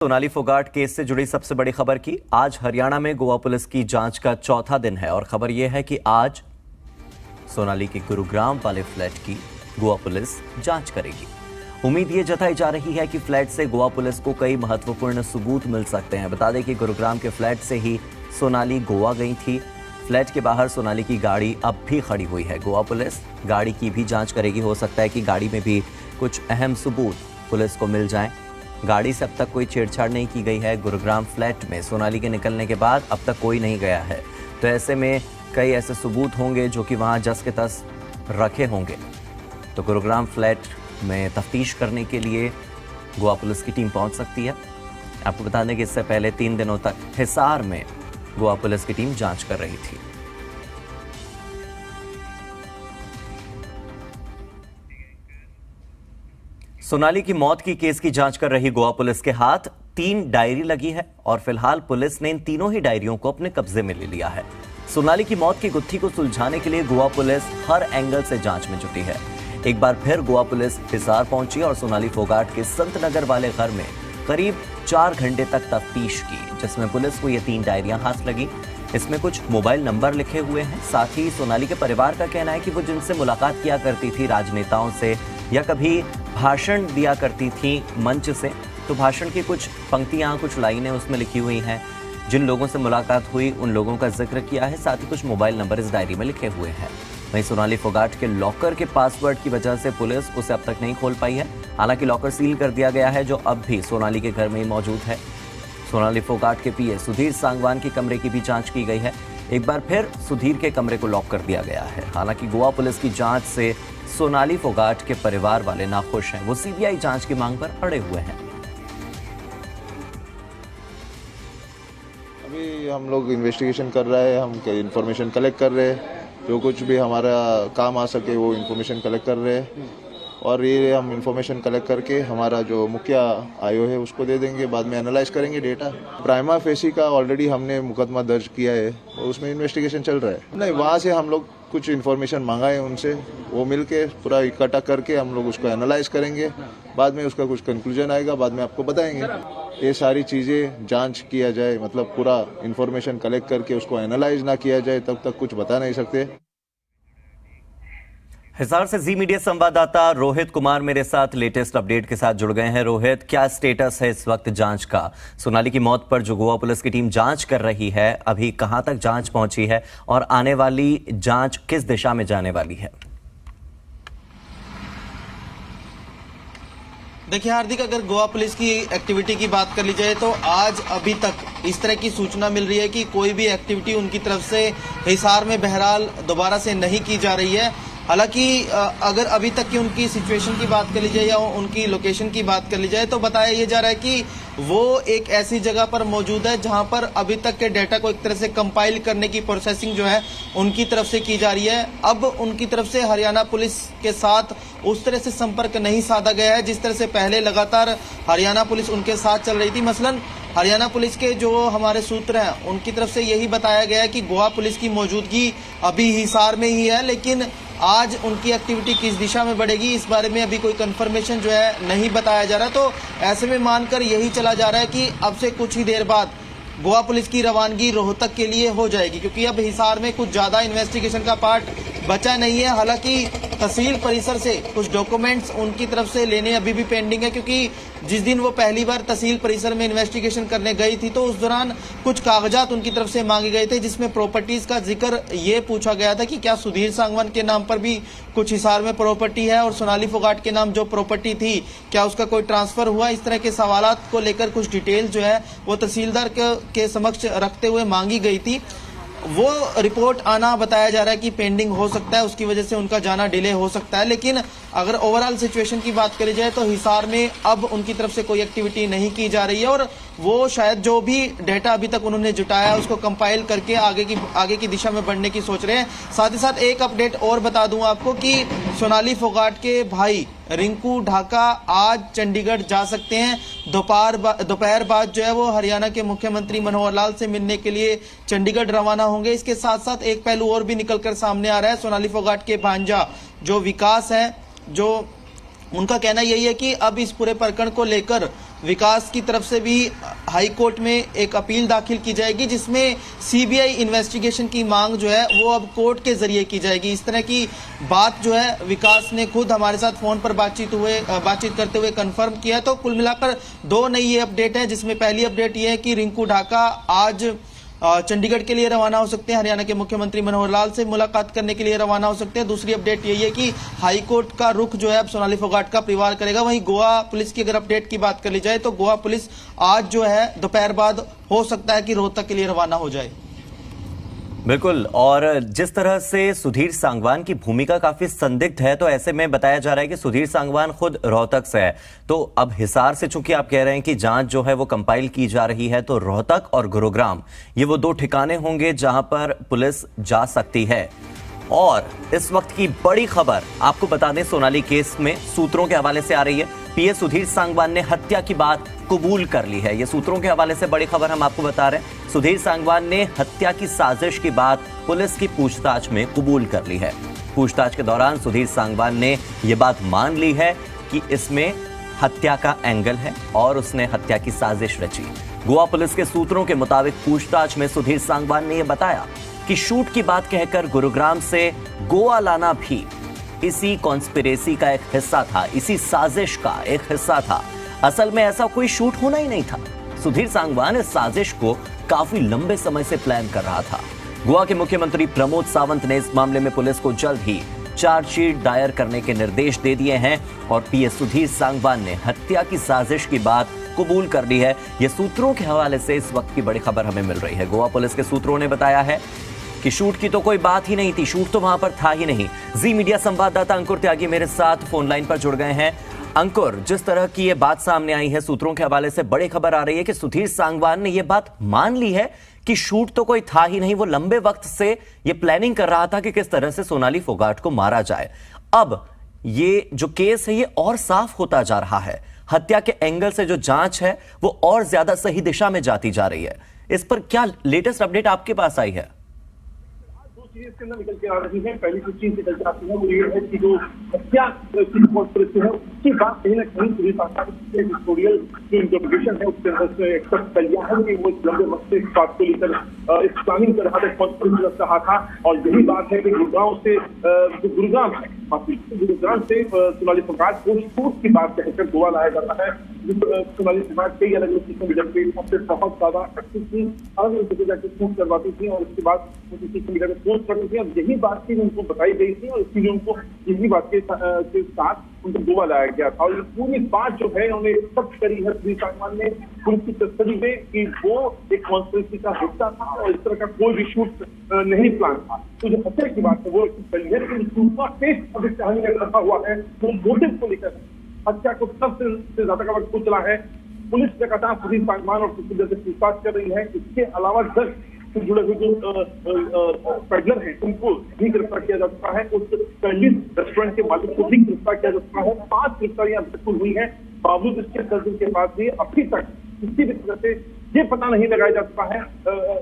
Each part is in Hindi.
सोनाली फोगाट केस से जुड़ी सबसे बड़ी खबर की। आज हरियाणा में गोवा पुलिस की जांच का चौथा दिन है और खबर यह है कि आज सोनाली के गुरुग्राम वाले फ्लैट की गोवा पुलिस जांच करेगी। उम्मीद ये जताई जा रही है कि फ्लैट से गोवा पुलिस को कई महत्वपूर्ण सबूत मिल सकते हैं। बता दें कि गुरुग्राम के फ्लैट से ही सोनाली गोवा गई थी। फ्लैट के बाहर सोनाली की गाड़ी अब भी खड़ी हुई है। गोवा पुलिस गाड़ी की भी जांच करेगी। हो सकता है कि गाड़ी में भी कुछ अहम सबूत पुलिस को मिल जाएं। गाड़ी से अब तक कोई छेड़छाड़ नहीं की गई है। गुरुग्राम फ्लैट में सोनाली के निकलने के बाद अब तक कोई नहीं गया है, तो ऐसे में कई ऐसे सबूत होंगे जो कि वहां जस के तस रखे होंगे। तो गुरुग्राम फ्लैट में तफ्तीश करने के लिए गोवा पुलिस की टीम पहुंच सकती है। आपको बता दें कि इससे पहले 3 दिनों तक हिसार में गोवा पुलिस की टीम जांच कर रही थी। सोनाली की मौत की केस की जांच कर रही गोवा पुलिस के हाथ 3 डायरी लगी है और फिलहाल पुलिस ने इन तीनों ही डायरियों को अपने कब्जे में ले लिया है। सोनाली की मौत की गुत्थी को सुलझाने के लिए गोवा पुलिस हर एंगल से जांच में जुटी है। एक बार फिर गोवा पुलिस हिसार पहुंची और सोनाली फोगाट के संतनगर वाले घर में करीब 4 घंटे तक तफ्तीश की, जिसमें पुलिस को ये 3 डायरियां हाथ लगी। इसमें कुछ मोबाइल नंबर लिखे हुए हैं। साथ ही सोनाली के परिवार का कहना है कि वो जिनसे मुलाकात किया करती थी, राजनेताओं से या कभी भाषण दिया करती थी मंच से, तो भाषण की कुछ पंक्तियां, कुछ लाइनें उसमें लिखी हुई हैं। जिन लोगों से मुलाकात हुई उन लोगों का जिक्र किया है। साथ ही कुछ मोबाइल नंबर इस डायरी में लिखे हुए हैं। वहीं सोनाली फोगाट के लॉकर के पासवर्ड की वजह से पुलिस उसे अब तक नहीं खोल पाई है। हालांकि लॉकर सील कर दिया गया है, जो अब भी सोनाली के घर में ही मौजूद है। सोनाली फोगाट के पीए सुधीर सांगवान के कमरे की भी जांच की गई है। एक बार फिर सुधीर के कमरे को लॉक कर दिया गया है। हालांकि गोवा पुलिस की जांच से सोनाली फोगाट के परिवार वाले नाखुश हैं। वो सीबीआई जांच की मांग पर अड़े हुए हैं। अभी हम लोग इन्वेस्टिगेशन कर रहे हैं, हम इंफॉर्मेशन कलेक्ट कर रहे हैं, जो कुछ भी हमारा काम आ सके वो इंफॉर्मेशन कलेक्ट कर रहे हैं। और ये हम इंफॉर्मेशन कलेक्ट करके हमारा जो मुखिया आयो है उसको दे देंगे, बाद में एनालाइज करेंगे डेटा। प्राइमा फेसी का ऑलरेडी हमने मुकदमा दर्ज किया है और उसमें इन्वेस्टिगेशन चल रहा है। नहीं, वहाँ से हम लोग कुछ इन्फॉर्मेशन मांगा है उनसे, वो मिलके पूरा इकट्ठा करके हम लोग उसको एनालाइज करेंगे। बाद में उसका कुछ कंक्लूजन आएगा, बाद में आपको बताएंगे। ये सारी चीज़ें जांच किया जाए, मतलब पूरा इन्फॉर्मेशन कलेक्ट करके उसको एनालाइज ना किया जाए तब तक कुछ बता नहीं सकते। हिसार से जी मीडिया संवाददाता रोहित कुमार मेरे साथ लेटेस्ट अपडेट के साथ जुड़ गए हैं। रोहित, क्या स्टेटस है इस वक्त जांच का? सोनाली की मौत पर जो गोवा पुलिस की टीम जांच कर रही है, अभी कहां तक जांच पहुंची है और आने वाली जांच किस दिशा में जाने वाली है? देखिए हार्दिक, अगर गोवा पुलिस की एक्टिविटी की बात कर ली जाए तो आज अभी तक इस तरह की सूचना मिल रही है कि कोई भी एक्टिविटी उनकी तरफ से हिसार में बहरहाल दोबारा से नहीं की जा रही है। हालांकि अगर अभी तक की उनकी सिचुएशन की बात कर ली जाए या उनकी लोकेशन की बात कर ली जाए तो बताया ये जा रहा है कि वो एक ऐसी जगह पर मौजूद है जहां पर अभी तक के डेटा को एक तरह से कंपाइल करने की प्रोसेसिंग जो है उनकी तरफ से की जा रही है। अब उनकी तरफ से हरियाणा पुलिस के साथ उस तरह से संपर्क नहीं साधा गया है जिस तरह से पहले लगातार हरियाणा पुलिस उनके साथ चल रही थी। मसलन हरियाणा पुलिस के जो हमारे सूत्र हैं उनकी तरफ से यही बताया गया है कि गोवा पुलिस की मौजूदगी अभी हिसार में ही है, लेकिन आज उनकी एक्टिविटी किस दिशा में बढ़ेगी इस बारे में अभी कोई कंफर्मेशन जो है नहीं बताया जा रहा। तो ऐसे में मानकर यही चला जा रहा है कि अब से कुछ ही देर बाद गोवा पुलिस की रवानगी रोहतक के लिए हो जाएगी, क्योंकि अब हिसार में कुछ ज्यादा इन्वेस्टिगेशन का पार्ट बचा नहीं है। हालांकि तहसील परिसर से कुछ डॉक्यूमेंट्स उनकी तरफ से लेने अभी भी पेंडिंग है, क्योंकि जिस दिन वो पहली बार तहसील परिसर में इन्वेस्टिगेशन करने गई थी तो उस दौरान कुछ कागजात उनकी तरफ से मांगे गए थे, जिसमें प्रॉपर्टीज का जिक्र ये पूछा गया था कि क्या सुधीर सांगवान के नाम पर भी कुछ हिसार में प्रॉपर्टी है और सोनाली फोगाट के नाम जो प्रॉपर्टी थी क्या उसका कोई ट्रांसफर हुआ। इस तरह के सवालात को लेकर कुछ डिटेल जो है वो तहसीलदार के समक्ष रखते हुए मांगी गई थी। वो रिपोर्ट आना बताया जा रहा है कि पेंडिंग हो सकता है, उसकी वजह से उनका जाना डिले हो सकता है। लेकिन अगर ओवरऑल सिचुएशन की बात करी जाए तो हिसार में अब उनकी तरफ से कोई एक्टिविटी नहीं की जा रही है और वो शायद जो भी डेटा अभी तक उन्होंने जुटाया उसको कंपाइल करके आगे की दिशा में बढ़ने की सोच रहे हैं। साथ ही साथ एक अपडेट और बता दूं आपको कि सोनाली फोगाट के भाई रिंकू ढाका आज चंडीगढ़ जा सकते हैं। दोपहर बाद जो है वो हरियाणा के मुख्यमंत्री मनोहर लाल से मिलने के लिए चंडीगढ़ रवाना होंगे। इसके साथ साथ एक पहलू और भी निकलकर सामने आ रहा है। सोनाली फोगाट के भांजा जो विकास है, जो उनका कहना यही है कि अब इस पूरे प्रकरण को लेकर विकास की तरफ से भी हाई कोर्ट में एक अपील दाखिल की जाएगी, जिसमें सीबीआई इन्वेस्टिगेशन की मांग जो है वो अब कोर्ट के जरिए की जाएगी। इस तरह की बात जो है विकास ने खुद हमारे साथ फोन पर बातचीत करते हुए कंफर्म किया। तो कुल मिलाकर दो नई ये अपडेट है, जिसमें पहली अपडेट ये है कि रिंकू ढाका आज चंडीगढ़ के लिए रवाना हो सकते हैं, हरियाणा के मुख्यमंत्री मनोहर लाल से मुलाकात करने के लिए रवाना हो सकते हैं। दूसरी अपडेट यही है कि हाईकोर्ट का रुख जो है अब सोनाली फोगाट का परिवार करेगा। वहीं गोवा पुलिस की अगर अपडेट की बात कर ली जाए तो गोवा पुलिस आज जो है दोपहर बाद हो सकता है कि रोहतक के लिए रवाना हो जाए। बिल्कुल, और जिस तरह से सुधीर सांगवान की भूमिका काफी संदिग्ध है, तो ऐसे में बताया जा रहा है कि सुधीर सांगवान खुद रोहतक से है। तो अब हिसार से चूंकि आप कह रहे हैं कि जांच जो है वो कंपाइल की जा रही है, तो रोहतक और गुरुग्राम ये वो दो ठिकाने होंगे जहां पर पुलिस जा सकती है। और इस वक्त की बड़ी खबर आपको बता दें, सोनाली केस में सूत्रों के हवाले से आ रही है। पीए सुधीर सांगवान ने हत्या की बात कबूल कर ली है। ये सूत्रों के हवाले से बड़ी खबर हम आपको बता रहे हैं। सुधीर सांगवान ने हत्या की साजिश की बात पुलिस की पूछताछ में कबूल कर ली है। पूछताछ के दौरान सुधीर सांगवान ने यह बात मान ली है कि इसमें हत्या का एंगल है और उसने हत्या की साजिश रची। गोवा पुलिस के सूत्रों के मुताबिक पूछताछ में सुधीर सांगवान ने यह बताया कि शूट की बात कहकर गुरुग्राम से गोवा लाना भी इसी कॉन्स्पिरेसी का एक हिस्सा था, इसी साजिश का एक हिस्सा था। असल में ऐसा कोई शूट होना ही नहीं था। सुधीर सांगवान इस साजिश को काफी लंबे समय से प्लान कर रहा था। गोवा के मुख्यमंत्री प्रमोद सावंत ने इस मामले में पुलिस को जल्द ही चार्जशीट दायर करने के निर्देश दे दिए हैं और पीए सुधीर सांगवान ने हत्या की साजिश की बात कबूल कर ली है। यह सूत्रों के हवाले से इस वक्त की बड़ी खबर हमें मिल रही है। गोवा पुलिस के सूत्रों ने बताया है कि शूट की तो कोई बात ही नहीं थी, शूट तो वहां पर था ही नहीं। जी मीडिया संवाददाता अंकुर त्यागी मेरे साथ फोन लाइन पर जुड़ गए हैं। अंकुर, जिस तरह की ये बात सामने आई है, सूत्रों के हवाले से बड़ी खबर आ रही है कि सुधीर सांगवान ने ये बात मान ली है कि शूट तो कोई था ही नहीं। वो लंबे वक्त से ये प्लानिंग कर रहा था कि किस तरह से सोनाली फोगाट को मारा जाए। अब ये जो केस है ये और साफ होता जा रहा है। हत्या के एंगल से जो जांच है वो और ज्यादा सही दिशा में जाती जा रही है। इस पर क्या लेटेस्ट अपडेट आपके पास आई है? इसके अंदर निकल के आ रही है। पहली जो चीज निकल के आती है वो ये है कि जो हत्या की कॉन्स्पिरेसी है उसकी बात कहीं ना कहीं पुलिस हिस्टोरियल जो इंटरप्रिटेशन है उसके अंदर से एक्सेप्ट कर लिया है कि वो लंबे वक्त से इस बात को लेकर इस प्लानिंग कर रहा था, कॉन्स्पिरेसी रख रहा था। और यही बात है कि गुरुग्राम से सोनाली फोगाट को शूट की बात कहकर गोवा लाया जाता है। सोनाली फोगाट कई अलग अलग चीजों में जबकि सबसे बहुत ज्यादा एक्टिव थी, अलग अलग जगह जाकर शूट करवाती थी और उसके बाद सोशल मीडिया में पोस्ट करती थी। और यही बात थी उनको बताई गई थी और इसलिए उनको यही बात के साथ उनको गोवा लाया गया था। और ये पूरी बात जो है उन्होंने एक्सेप्ट करी है सुधीर सांगवान ने पुलिस की कस्टडी में कि वो एक कॉन्स्पिरेसी का हिस्सा था और इस तरह का कोई भी शूट नहीं प्लान था। तो जो हत्या की बात है वो करी है कि सूचना केस अभी कहानी में रखा हुआ है तो मोटिव को लेकर हत्या को सबसे ज्यादा का वक्त चला है। पुलिस लगातार सुधीर सांगवान और किसी से पूछताछ कर रही है। इसके अलावा 10 से जुड़े हुए जो पेडलर हैं उनको भी गिरफ्तार किया जा चुका है। उस चाइनीज रेस्टोरेंट के मालिक को भी गिरफ्तार किया जा चुका है। 5 गिरफ्तारियां अब तक हुई है। बावजूद इसके 10 दिन के बाद भी अभी तक किसी भी तरह से ये पता नहीं लगाया जा चुका है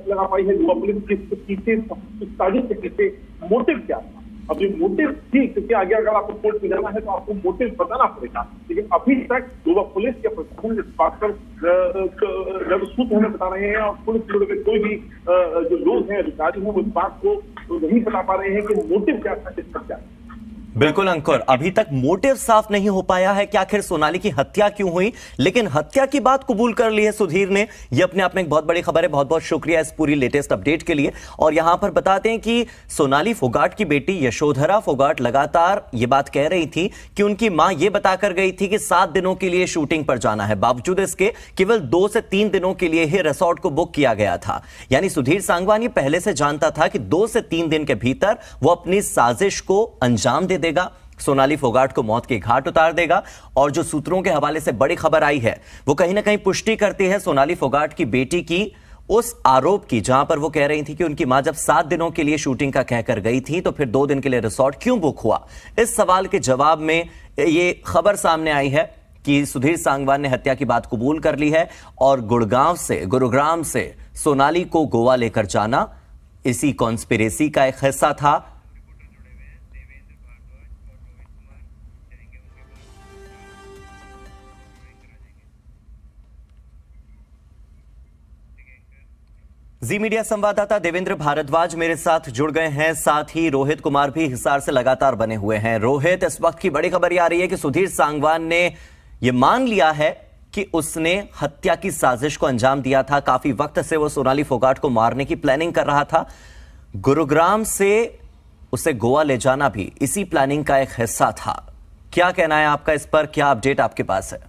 लगा पाई है गोवा पुलिस की पीछे साजिश के पीछे मोटिव क्या था। अब ये मोटिव थी क्योंकि आगे अगर आपको कोर्ट में जाना है तो आपको मोटिव बताना पड़ेगा, लेकिन अभी तक गोवा पुलिस के प्रशासन इस बात पर जब सूत्र हमें बता रहे हैं और पुलिस जुड़े हुए कोई भी जो लोग हैं अधिकारी हैं वो इस बात को नहीं बता पा रहे हैं कि मोटिव क्या था, किस पर क्या। बिल्कुल अंकुर, अभी तक मोटिव साफ नहीं हो पाया है कि आखिर सोनाली की हत्या क्यों हुई, लेकिन हत्या की बात कबूल कर ली है सुधीर ने। यह अपने आप में एक बहुत बड़ी खबर है। बहुत बहुत शुक्रिया इस पूरी लेटेस्ट अपडेट के लिए। और यहां पर बताते हैं कि सोनाली फोगाट की बेटी यशोधरा फोगाट लगातार यह बात कह रही थी कि उनकी मां यह बताकर गई थी कि 7 दिनों के लिए शूटिंग पर जाना है। बावजूद इसके केवल 2 से 3 दिनों के लिए ही रिसोर्ट को बुक किया गया था। यानी सुधीर सांगवान ये पहले से जानता था कि 2 से 3 दिन के भीतर वो अपनी साजिश को अंजाम दे देगा, सोनाली फोगाट को मौत के घाट उतार देगा। और जो सूत्रों के हवाले से बड़ी खबर आई है वो कहीं ना कहीं पुष्टि करती है सोनाली फोगाट की बेटी की उस आरोप की, जहां पर वो कह रही थी कि उनकी मां जब 7 दिनों के लिए शूटिंग का कहकर गई थी तो फिर 2 दिन के लिए रिसोर्ट क्यों बुक हुआ। इस सवाल के जवाब में ये खबर सामने आई है कि सुधीर सांगवान ने हत्या की बात कबूल कर ली है और गुरुग्राम से सोनाली को गोवा लेकर जाना इसी कॉन्स्पिरेसी का एक हिस्सा था। जी मीडिया संवाददाता देवेंद्र भारद्वाज मेरे साथ जुड़ गए हैं, साथ ही रोहित कुमार भी हिसार से लगातार बने हुए हैं। रोहित, इस वक्त की बड़ी खबर यह आ रही है कि सुधीर सांगवान ने यह मान लिया है कि उसने हत्या की साजिश को अंजाम दिया था। काफी वक्त से वो सोनाली फोगाट को मारने की प्लानिंग कर रहा था। गुरुग्राम से उसे गोवा ले जाना भी इसी प्लानिंग का एक हिस्सा था। क्या कहना है आपका इस पर, क्या अपडेट आपके पास है?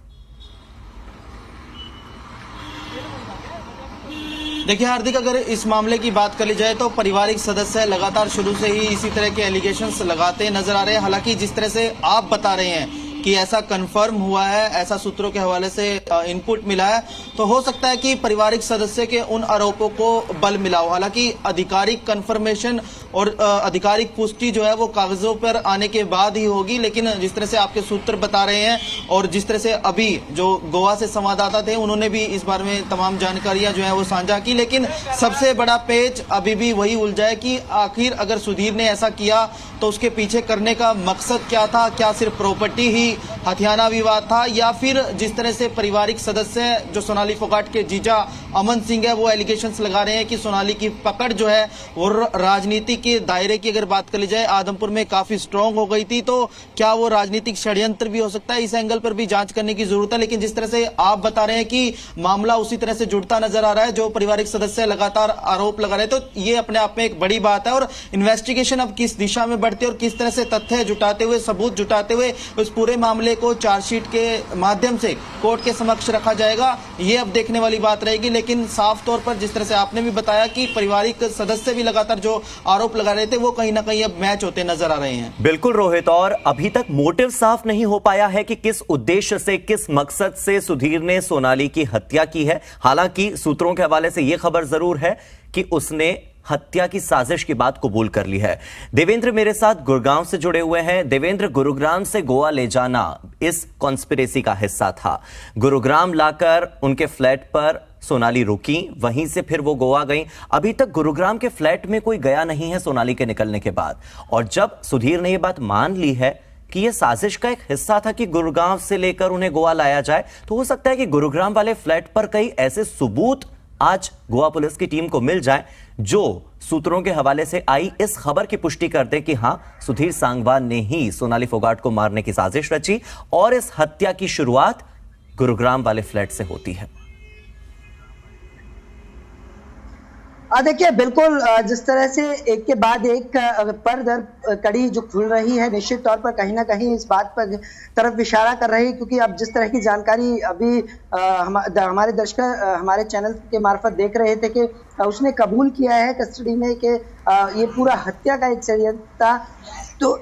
देखिए हार्दिक, अगर इस मामले की बात कर ली जाए तो पारिवारिक सदस्य लगातार शुरू से ही इसी तरह के एलिगेशंस लगाते नजर आ रहे हैं। हालांकि जिस तरह से आप बता रहे हैं कि ऐसा कंफर्म हुआ है, ऐसा सूत्रों के हवाले से इनपुट मिला है, तो हो सकता है कि पारिवारिक सदस्य के उन आरोपों को बल मिला हो। हालांकि आधिकारिक कंफर्मेशन और आधिकारिक पुष्टि जो है वो कागजों पर आने के बाद ही होगी। लेकिन जिस तरह से आपके सूत्र बता रहे हैं और जिस तरह से अभी जो गोवा से संवाददाता थे उन्होंने भी इस बारे में तमाम जानकारियां जो है वो साझा की, लेकिन सबसे बड़ा पेच अभी भी वही उलझा है कि आखिर अगर सुधीर ने ऐसा किया तो उसके पीछे करने का मकसद क्या था? क्या सिर्फ प्रॉपर्टी ही हथियाना विवाद था, या फिर जिस तरह से पारिवारिक सदस्य जो सोनाली फोगाट के जीजा अमन सिंह है वो एलिगेशंस लगा रहे हैं कि सोनाली की पकड़ जो है वो राजनीति के दायरे की अगर बात कर ली जाए आदमपुर में काफी स्ट्रांग हो गई थी, तो क्या वो राजनीतिक षड्यंत्र भी हो सकता है? इस एंगल पर भी जांच करने की जरूरत है। लेकिन जिस तरह से आप बता रहे हैं कि मामला उसी तरह से जुड़ता नजर आ रहा है, जो पारिवारिक सदस्य लगातार आरोप लगा रहे हैं, तो ये अपने आप में एक बड़ी बात है। और इन्वेस्टिगेशन अब किस दिशा में बढ़ती है और किस तरह से तथ्य जुटाते हुए, सबूत जुटाते हुए उस पूरे मामले को चार्जशीट के माध्यम से कोर्ट के समक्ष रखा जाएगा, ये अब देखने वाली बात रहेगी। लेकिन साफ तौर पर जिस तरह से आपने भी बताया कि पारिवारिक सदस्य भी लगातार जो आरोप लगा रहे थे वो कहीं ना कहीं अब मैच होते नजर आ रहे हैं। बिल्कुल रोहित, और अभी तक मोटिव साफ नहीं हो पाया है कि किस उद्देश्य से, किस मकसद से सुधीर ने सोनाली की हत्या की है। हालांकि सूत्रों के हवाले से यह खबर जरूर है कि उसने हत्या की साजिश की बात कबूल कर ली है। देवेंद्र मेरे साथ गुड़गांव से जुड़े हुए हैं। देवेंद्र, गुरुग्राम से गोवा ले जाना इस कॉन्स्पिरेसी का हिस्सा था। गुरुग्राम लाकर उनके फ्लैट पर सोनाली रुकी, वहीं से फिर वो गोवा गई। अभी तक गुरुग्राम के फ्लैट में कोई गया नहीं है सोनाली के निकलने के बाद। और जब सुधीर ने यह बात मान ली है कि यह साजिश का एक हिस्सा था कि गुरुग्राम से लेकर उन्हें गोवा लाया जाए, तो हो सकता है कि गुरुग्राम वाले फ्लैट पर कई ऐसे सबूत आज गोवा पुलिस की टीम को मिल जाए जो सूत्रों के हवाले से आई इस खबर की पुष्टि कर दे कि हां, सुधीर सांगवान ने ही सोनाली फोगाट को मारने की साजिश रची और इस हत्या की शुरुआत गुरुग्राम वाले फ्लैट से होती है। देखिए बिल्कुल, जिस तरह से एक के बाद एक पर दर कड़ी जो खुल रही है, निश्चित तौर पर कहीं ना कहीं इस बात पर तरफ इशारा कर रही है, क्योंकि अब जिस तरह की जानकारी अभी हमारे दर्शक हमारे चैनल के मार्फत देख रहे थे कि उसने कबूल किया है कस्टडी में कि ये पूरा हत्या का एक षड्यंत्र था। तो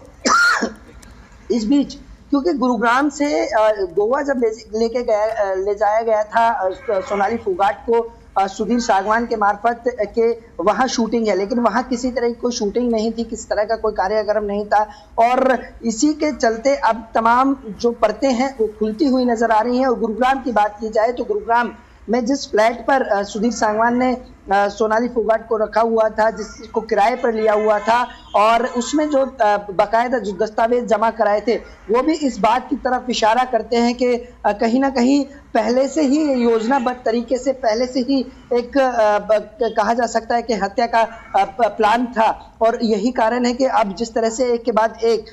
इस बीच क्योंकि गुरुग्राम से गोवा जब ले जाया गया था सोनाली फोगाट को सुधीर सांगवान के मार्फत के वहाँ शूटिंग है, लेकिन वहाँ किसी तरह की कोई शूटिंग नहीं थी, किसी तरह का कोई कार्यक्रम नहीं था। और इसी के चलते अब तमाम जो परतें हैं वो खुलती हुई नजर आ रही हैं। और गुरुग्राम की बात की जाए तो गुरुग्राम में जिस फ्लैट पर सुधीर सांगवान ने सोनाली फोगाट को रखा हुआ था, जिसको किराए पर लिया हुआ था, और उसमें जो बाकायदा जो दस्तावेज जमा कराए थे वो भी इस बात की तरफ इशारा करते हैं कि कहीं ना कहीं पहले से ही योजनाबद्ध तरीके से पहले से ही एक कहा जा सकता है कि हत्या का प्लान था। और यही कारण है कि अब जिस तरह से एक के बाद एक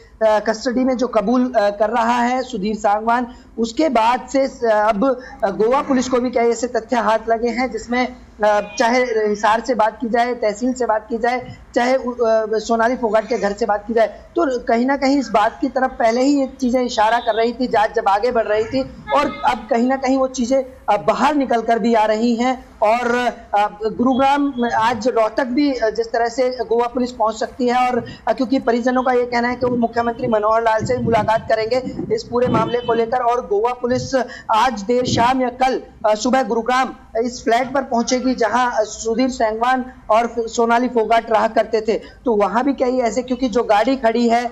कस्टडी में जो कबूल कर रहा है सुधीर सांगवान, उसके बाद से अब गोवा पुलिस को भी कई ऐसे तथ्य हाथ लगे हैं जिसमें चाहे हिसार से बात की जाए, तहसील से बात की जाए, चाहे सोनाली फोगाट के घर से बात की जाए, तो कहीं ना कहीं इस बात की तरफ पहले ही ये चीजें इशारा कर रही थी जांच जब आगे बढ़ रही थी, और अब कहीं ना कहीं वो चीजें बाहर निकल कर भी आ रही हैं। और गुरुग्राम आज रोहतक भी जिस तरह से गोवा पुलिस पहुंच सकती है, और क्योंकि परिजनों का ये कहना है कि वो मुख्यमंत्री मनोहर लाल से मुलाकात करेंगे इस पूरे मामले को लेकर, और गोवा पुलिस आज देर शाम या कल सुबह गुरुग्राम इस फ्लैट पर पहुंचेगी जहां सुधीर सांगवान और सोनाली फोगाट रहा करते थे। तो वहां भी कई ऐसे, क्योंकि जो गाड़ी खड़ी है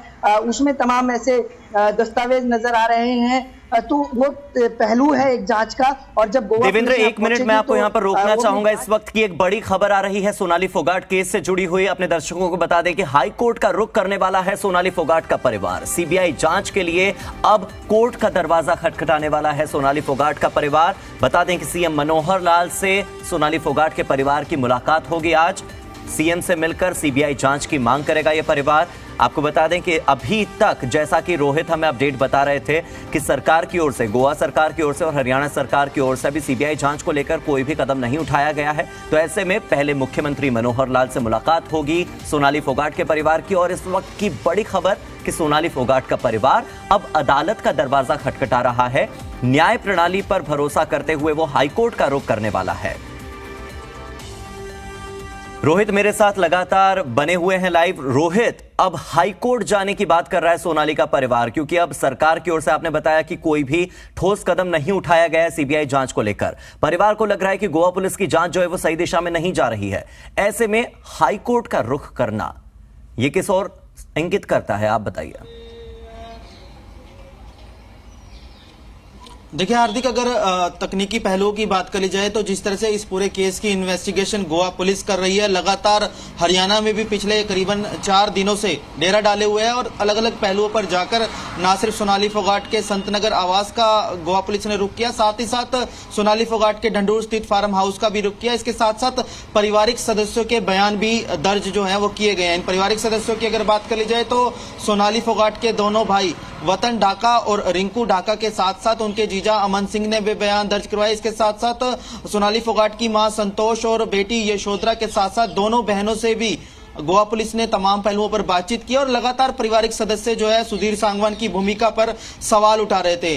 उसमें तमाम ऐसे दस्तावेज नजर आ रहे हैं तो वो पहलू है एक जांच का। और जब गोवा देवेंद्र, पुलिस एक मिनट मैं आपको यहाँ पर रोकना चाहूंगा। इस वक्त की एक बड़ी खबर आ रही है सोनाली फोगाट केस से जुड़ी हुई। अपने दर्शकों को बता दें कि हाई कोर्ट का रुख करने वाला है सोनाली फोगाट का परिवार। सीबीआई जांच के लिए अब कोर्ट का दरवाजा खटखटाने वाला है सोनाली फोगाट का परिवार। बता दें कि सीएम मनोहर लाल से सोनाली फोगाट के परिवार की मुलाकात होगी आज। सीएम से मिलकर सीबीआई जांच की मांग करेगा यह परिवार। आपको बता दें कि अभी तक, जैसा कि रोहित हमें अपडेट बता रहे थे, कि सरकार की ओर से, गोवा सरकार की ओर से और हरियाणा सरकार की ओर से अभी सीबीआई जांच को लेकर कोई भी कदम नहीं उठाया गया है। तो ऐसे में पहले मुख्यमंत्री मनोहर लाल से मुलाकात होगी सोनाली फोगाट के परिवार की। और इस वक्त की बड़ी खबर कि सोनाली फोगाट का परिवार अब अदालत का दरवाजा खटखटा रहा है। न्याय प्रणाली पर भरोसा करते हुए वो हाईकोर्ट का रुख करने वाला है। रोहित मेरे साथ लगातार बने हुए हैं लाइव। रोहित, अब हाईकोर्ट जाने की बात कर रहा है सोनाली का परिवार, क्योंकि अब सरकार की ओर से आपने बताया कि कोई भी ठोस कदम नहीं उठाया गया है सीबीआई जांच को लेकर। परिवार को लग रहा है कि गोवा पुलिस की जांच जो है वो सही दिशा में नहीं जा रही है। ऐसे में हाईकोर्ट का रुख करना यह किस ओर इंगित करता है, आप बताइए। देखिए हार्दिक, अगर तकनीकी पहलुओं की बात करी जाए तो जिस तरह से इस पूरे केस की इन्वेस्टिगेशन गोवा पुलिस कर रही है, लगातार हरियाणा में भी पिछले करीबन 4 दिनों से डेरा डाले हुए हैं और अलग अलग पहलुओं पर जाकर ना सिर्फ सोनाली फोगाट के संतनगर आवास का गोवा पुलिस ने रुख किया, साथ ही साथ सोनाली फोगाट के ढंढूर स्थित फार्म हाउस का भी रुख किया। इसके साथ साथ पारिवारिक सदस्यों के बयान भी दर्ज जो है वो किए गए हैं। इन पारिवारिक सदस्यों की अगर बात करी जाए तो सोनाली फोगाट के दोनों भाई वतन ढाका और रिंकू ढाका के साथ साथ उनके जीजा अमन सिंह ने भी बयान दर्ज करवाए। इसके साथ साथ सोनाली फोगाट की मां संतोष और बेटी यशोधरा के साथ साथ दोनों बहनों से भी गोवा पुलिस ने तमाम पहलुओं पर बातचीत की और लगातार पारिवारिक सदस्य जो है सुधीर सांगवान की भूमिका पर सवाल उठा रहे थे।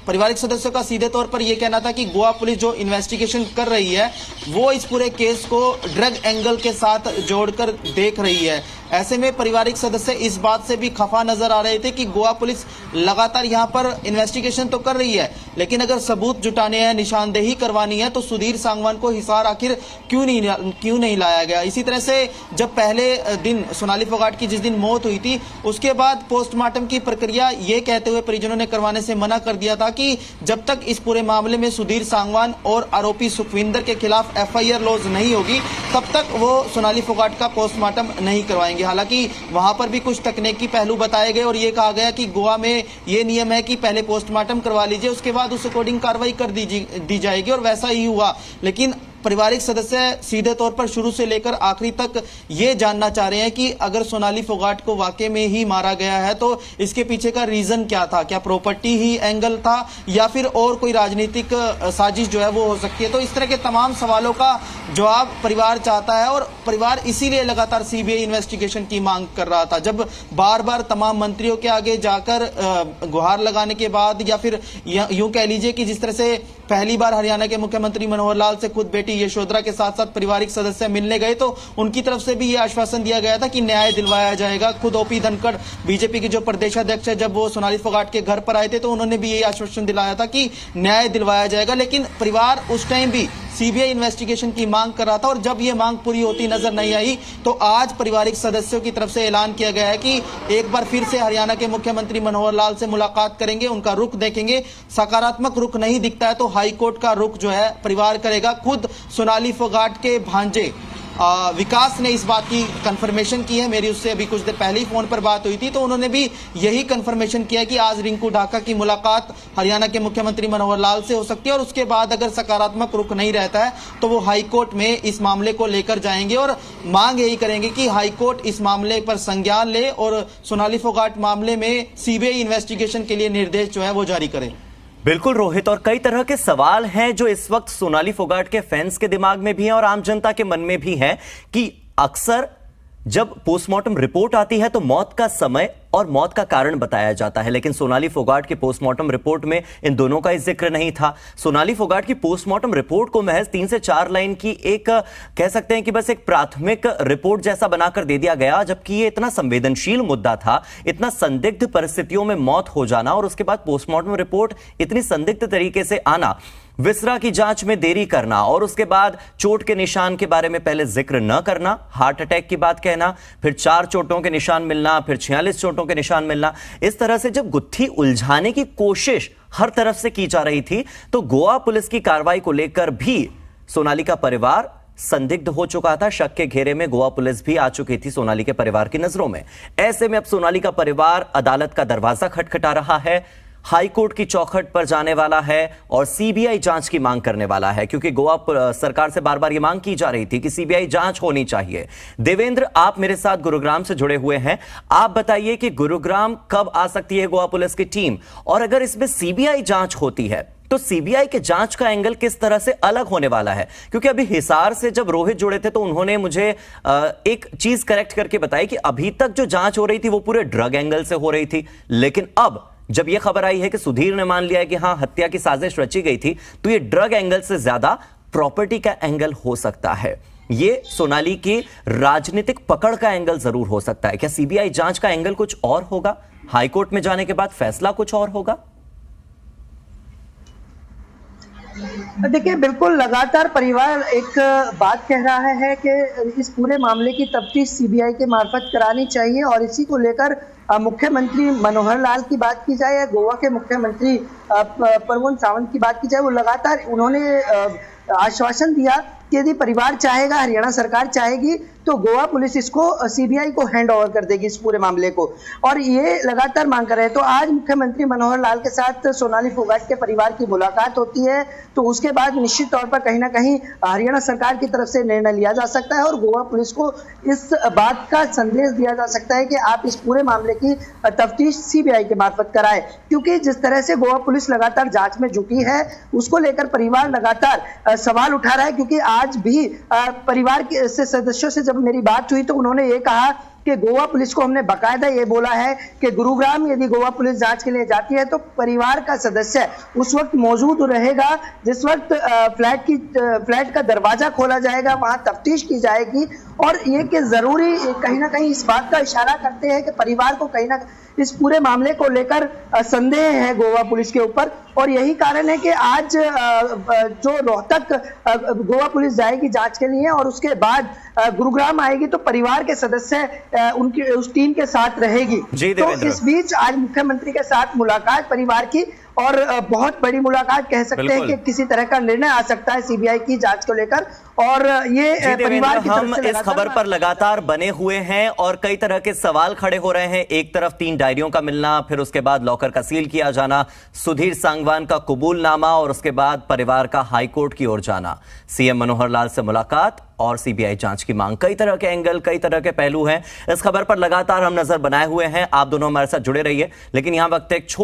पारिवारिक सदस्यों का सीधे तौर पर यह कहना था कि गोवा पुलिस जो इन्वेस्टिगेशन कर रही है वो इस पूरे केस को ड्रग एंगल के साथ जोड़कर देख रही है। ऐसे में पारिवारिक सदस्य इस बात से भी खफा नजर आ रहे थे कि गोवा पुलिस लगातार यहां पर इन्वेस्टिगेशन तो कर रही है, लेकिन अगर सबूत जुटाने हैं, निशानदेही करवानी है तो सुधीर सांगवान को हिसार आखिर क्यों नहीं लाया गया। इसी तरह से जब पहले दिन सोनाली फोगाट की जिस दिन मौत हुई थी उसके बाद पोस्टमार्टम की प्रक्रिया ये कहते हुए परिजनों ने करवाने से मना कर दिया था कि जब तक इस पूरे मामले में सुधीर सांगवान और आरोपी सुखविंदर के खिलाफ एफआईआर लॉज नहीं होगी तब तक वो सोनाली फोगाट का पोस्टमार्टम नहीं करवाएंगे। हालांकि वहां पर भी कुछ तकनीकी पहलू बताए गए और ये कहा गया कि गोवा में ये नियम है कि पहले पोस्टमार्टम करवा लीजिए, उसके बाद उस अकॉर्डिंग कार्रवाई कर दी जाएगी और वैसा ही हुआ। लेकिन पारिवारिक सदस्य सीधे तौर पर शुरू से लेकर आखिरी तक ये जानना चाह रहे हैं कि अगर सोनाली फोगाट को वाकई में ही मारा गया है तो इसके पीछे का रीजन क्या था, क्या प्रॉपर्टी ही एंगल था या फिर और कोई राजनीतिक साजिश जो है वो हो सकती है। तो इस तरह के तमाम सवालों का जवाब परिवार चाहता है और परिवार इसीलिए लगातार सीबीआई इन्वेस्टिगेशन की मांग कर रहा था। जब बार बार तमाम मंत्रियों के आगे जाकर गुहार लगाने के बाद या फिर यूं कह लीजिए कि जिस तरह से पहली बार हरियाणा के मुख्यमंत्री मनोहर लाल से खुद बेटी यशोधरा के साथ साथ पारिवारिक सदस्य मिलने गए तो उनकी तरफ से भी यह आश्वासन दिया गया था कि न्याय दिलवाया जाएगा। खुद ओपी धनखड़ बीजेपी के जो प्रदेशाध्यक्ष है, जब वो सोनाली फोगाट के घर पर आए थे तो उन्होंने भी यही आश्वासन दिलाया था कि न्याय दिलवाया जाएगा। लेकिन परिवार उस टाइम भी सीबीआई इन्वेस्टिगेशन की मांग कर रहा था और जब यह मांग पूरी होती नजर नहीं आई तो आज पारिवारिक सदस्यों की तरफ से ऐलान किया गया है कि एक बार फिर से हरियाणा के मुख्यमंत्री मनोहर लाल से मुलाकात करेंगे, उनका रुख देखेंगे। सकारात्मक रुख नहीं दिखता है तो हाईकोर्ट का रुख जो है परिवार करेगा। खुद सोनाली फोगाट के भांजे विकास ने इस बात की कंफर्मेशन की है। मेरी उससे अभी कुछ देर पहले ही फोन पर बात हुई थी तो उन्होंने भी यही कंफर्मेशन किया कि आज रिंकू ढाका की मुलाकात हरियाणा के मुख्यमंत्री मनोहर लाल से हो सकती है और उसके बाद अगर सकारात्मक रुख नहीं रहता है तो वो हाईकोर्ट में इस मामले को लेकर जाएंगे और मांग यही करेंगे कि हाईकोर्ट इस मामले पर संज्ञान ले और सोनाली फोगाट मामले में सीबीआई इन्वेस्टिगेशन के लिए निर्देश जो है वो जारी करे। बिल्कुल रोहित, और कई तरह के सवाल हैं जो इस वक्त सोनाली फोगाट के फैंस के दिमाग में भी हैं और आम जनता के मन में भी हैं कि अक्सर जब पोस्टमार्टम रिपोर्ट आती है तो मौत का समय और मौत का कारण बताया जाता है, लेकिन सोनाली फोगाट की पोस्टमार्टम रिपोर्ट में इन दोनों का जिक्र नहीं था। सोनाली फोगाट की पोस्टमार्टम रिपोर्ट को महज 3 से 4 लाइन की एक कह सकते हैं कि बस एक प्राथमिक रिपोर्ट जैसा बनाकर दे दिया गया, जबकि ये इतना संवेदनशील मुद्दा था, इतना संदिग्ध परिस्थितियों में मौत हो जाना और उसके बाद पोस्टमार्टम रिपोर्ट इतनी संदिग्ध तरीके से आना। विसरा की जांच में देरी करना और उसके बाद चोट के निशान के बारे में पहले जिक्र न करना, हार्ट अटैक की बात कहना, फिर 4 चोटों के निशान मिलना, फिर 46 चोटों के निशान मिलना। इस तरह से जब गुत्थी उलझाने की कोशिश हर तरफ से की जा रही थी तो गोवा पुलिस की कार्रवाई को लेकर भी सोनाली का परिवार संदिग्ध हो चुका था। शक के घेरे में गोवा पुलिस भी आ चुकी थी सोनाली के परिवार की नजरों में। ऐसे में अब सोनाली का परिवार अदालत का दरवाजा खटखटा रहा है, हाईकोर्ट की चौखट पर जाने वाला है और सीबीआई जांच की मांग करने वाला है, क्योंकि गोवा सरकार से बार बार यह मांग की जा रही थी कि सीबीआई जांच होनी चाहिए। देवेंद्र, आप मेरे साथ गुरुग्राम से जुड़े हुए हैं, आप बताइए कि गुरुग्राम कब आ सकती है गोवा पुलिस की टीम, और अगर इसमें सीबीआई जांच होती है तो सीबीआई के जांच का एंगल किस तरह से अलग होने वाला है? क्योंकि अभी हिसार से जब रोहित जुड़े थे तो उन्होंने मुझे एक चीज करेक्ट करके बताई कि अभी तक जो जांच हो रही थी वो पूरे ड्रग एंगल से हो रही थी, लेकिन अब जब यह खबर आई है कि सुधीर ने मान लिया है कि हां हत्या की साजिश रची गई थी, तो यह ड्रग एंगल से ज्यादा प्रॉपर्टी का एंगल हो सकता है। यह सोनाली की राजनीतिक पकड़ का एंगल जरूर हो सकता है। क्या सीबीआई जांच का एंगल कुछ और होगा? हाईकोर्ट में जाने के बाद फैसला कुछ और होगा? देखिए, बिल्कुल लगातार परिवार एक बात कह रहा है कि इस पूरे मामले की तफ्तीश सीबीआई के मार्फत करानी चाहिए, और इसी को लेकर मुख्यमंत्री मनोहर लाल की बात की जाए या गोवा के मुख्यमंत्री प्रमोद सावंत की बात की जाए, वो लगातार उन्होंने आश्वासन दिया कि यदि परिवार चाहेगा, हरियाणा सरकार चाहेगी, तो गोवा पुलिस इसको सीबीआई को हैंड ओवर कर देगी इस पूरे मामले को, और ये लगातार मांग कर रहे हैं। तो आज मुख्यमंत्री मनोहर लाल के साथ सोनाली फोगाट के परिवार की मुलाकात होती है, तो उसके बाद निश्चित तौर पर कहीं ना कहीं हरियाणा सरकार की तरफ से निर्णय लिया जा सकता है और गोवा पुलिस को इस बात का संदेश दिया जा सकता है कि आप इस पूरे मामले की तफ्तीश सीबीआई के मार्फत कराएं, क्योंकि जिस तरह से गोवा पुलिस लगातार जांच में जुटी है उसको लेकर परिवार लगातार सवाल उठा रहा है। क्योंकि आज भी परिवार के सदस्यों से जब मेरी बात हुई तो उन्होंने ये कहा कि गोवा पुलिस को हमने बकायदा ये बोला है कि गुरुग्राम यदि गोवा पुलिस जांच के लिए जाती है तो परिवार का सदस्य उस वक्त मौजूद रहेगा जिस वक्त फ्लैट का दरवाजा खोला जाएगा, वहां तफ्तीश की जाएगी, और ये कि जरूरी कहीं ना कहीं इस बात का इशारा करते हैं कि परिवार को कहीं ना इस पूरे मामले को लेकर संदेह है गोवा पुलिस के ऊपर, और यही कारण है कि आज जो रोहतक गोवा पुलिस जाएगी जांच के लिए और उसके बाद गुरुग्राम आएगी तो परिवार के सदस्य उनकी उस टीम के साथ रहेगी। तो इस बीच आज मुख्यमंत्री के साथ मुलाकात परिवार की, और बहुत बड़ी मुलाकात कह सकते हैं कि किसी तरह का निर्णय आ सकता है सीबीआई की जांच को लेकर, और ये परिवार की हम इस खबर पर लगातार बने हुए हैं और कई तरह के सवाल खड़े हो रहे हैं। एक तरफ 3 डायरियों का मिलना, फिर उसके बाद लॉकर का सील किया जाना, सुधीर सांगवान का कबूलनामा और उसके बाद परिवार का हाईकोर्ट की ओर जाना, सीएम मनोहर लाल से मुलाकात और सीबीआई जांच की मांग। कई तरह के एंगल, कई तरह के पहलू हैं। इस खबर पर लगातार हम नजर बनाए हुए हैं। आप दोनों हमारे साथ जुड़े रहिए, लेकिन यहां वक्त एक